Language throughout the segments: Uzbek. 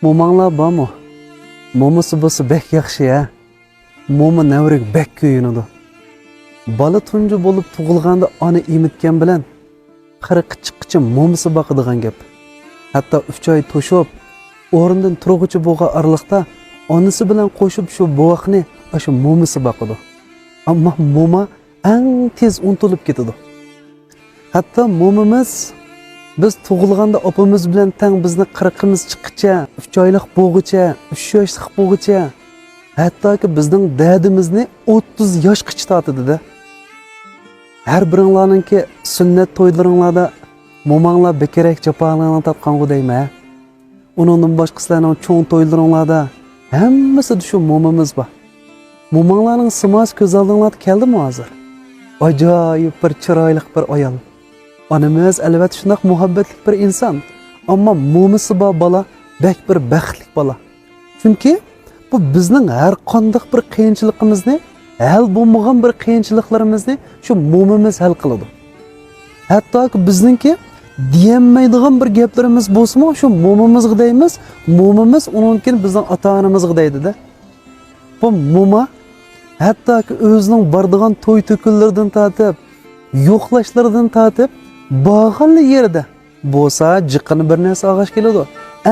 Momanglar bormi? Momisi bo'lsa bek yaxshi ya. Momi navrik bek kuyinadi. Bola tunji bo'lib tug'ilganda ona emitgan bilan 40 chiqqicha momisi boqadigan gap. Hatto 3 oy to'shib, o'rnidan turg'ichi bo'lgan arliqda onasi bilan qo'shib shu buvoqni shu momisi boqadi. Ammo moma eng tez unutilib ketadi. Hatto momimiz biz tug'ilganda opamiz bilan tang bizni 40imiz chiqqicha, 3 oylik bo'g'icha, 3 yoshlik bo'g'icha, hattoki bizning dadimizni 30 yoshgacha tortadi-da. Har biringlarninki sunnat to'ylaringlarda momanglar bekerak japalarni tatqangu deyman. Uningdan boshqalarning cho'ng to'ylaringlarda hammasida shu momimiz bor. Momanglarning simas ko'z oldinglarda keldimi hozir? Ajoyib bir chiroyli bir ayol. Onamiz albatta shunday muhabbatli bir inson, ammo momisi bor bola bek bir baxtli bola. Chunki bu bizning har qanday bir qiyinchiligimizni, hal bo'lmagan bir qiyinchiliklarimizni shu momimiz hal qiladi. Hattoki bizningki diyolmaydigan bir gaplarimiz bo'lsa-mu, shu momimizga deymiz, momimiz uningkin bizning ota-onamizga deydi-da. Bu moma hattoki o'zining bordigan to'y to'kinlardan tortib, yo'qlashlardan tortib, bağlı yerde bo'lsa jiqqini bir narsa og'ash keladi.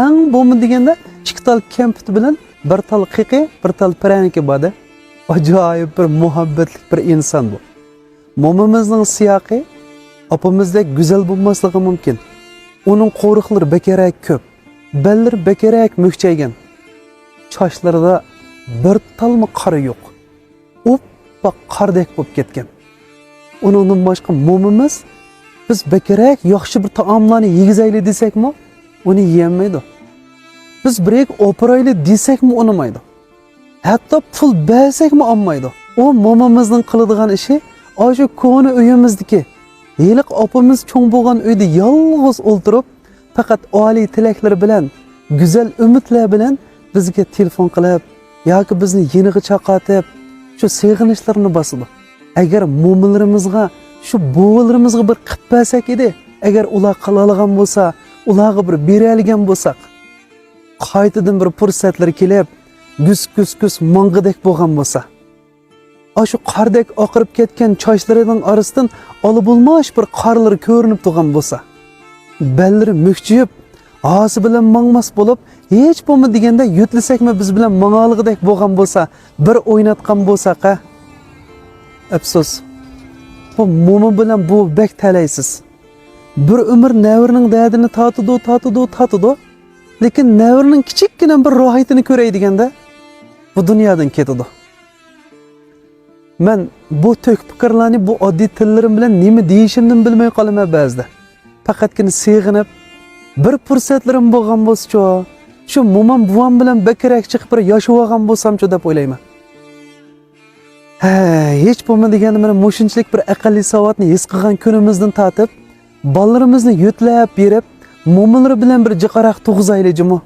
Eng bo'lmi deganda 2 tal kempit bilan 1 tal qiqi, 1 tal praniki bor-da. Ajoyib bir muhabbatli bir inson bu. Momimizning siyoqi opamizdek go'zal bo'lmasligi mumkin. Uning qo'riqlari bekerak ko'p, bellari bekerak mukchaygan. Chochlarida bir talmi qari yo'q. Oppa qardek bo'lib ketgan. Uningdan boshqa momimiz biz bekerak yaxshi bir taomlarni yegizayli desakmi, uni yeyolmaydi. Biz birek operayli desakmi unamaydi. Hatto pul bersakmi olmaydi. O momamizning qiladigan ishi o'sha ko'ni uyimizdagi yiliq opamiz cho'ng bo'lgan uyda yolg'iz o'ltirib, faqat oliy tilaklar bilan, go'zal umidlar bilan bizga telefon qilib yoki bizni yeniga chaqirib, shu seg'inishlarni bosadi. Agar mo'minlarimizga shu bo'g'ilarimizga bir qilib bersak edi, agar ular qiladigan bo'lsa, ularga bir beradigan bo'lsak, qaytadan bir fursatlar kelib, gus mong'idek bo'lgan bo'lsa, shu qardek oqirib ketgan chochlarining orasidan olib bo'lmash bir qorlar ko'rinib turgan bo'lsa, bellari mukchiyib, og'zi bilan mangmas bo'lib, hech bo'lma deganda yutlasakmi biz bilan mang'alig'idek bo'lgan bo'lsa, bir o'ynatgan bo'lsak, afsus. Bu mo'min bilan bu bek talaysiz. Bir umr navrning dardini tatidi, lekin navrning kichikkina bir rohatini ko'ray deganda bu dunyodan ketadi. Men bu tok fikrlarni bu oddiy tillarim bilan nima deyishimni bilmay qolaman ba'zida. Faqatgina seg'inib, bir fursatlarim bo'lgan bo'lsa-chi, shu mo'min buvam bilan bekerak chiqib bir yashab olgan bo'lsam-chi deb o'ylayman. Hech bo'lmadi deganda mana mo'shinchilik bir aqlli savodni his qilgan kunimizdan tortib, bolalarimizni yutlab berib, mo'minlar bilan bir jiqaroq tug'izaylikmi?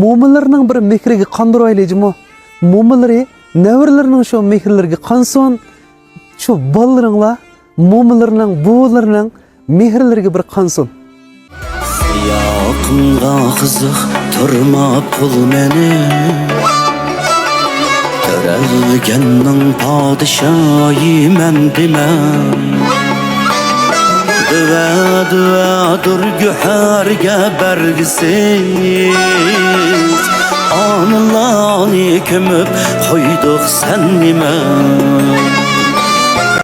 Mo'minlarning bir mehriga qondiraylikmi? Mo'minlari navrlarining shu mehrlariga qonsin. Shu bolalaringlar mo'minlarning, buvilarning mehrlariga bir qonsin. Yaqinga qiziq turma pul meni. Törelgenning padişahı men demem. Dua güherge bergisiz. Anılarını kömüp koyduk sen nime.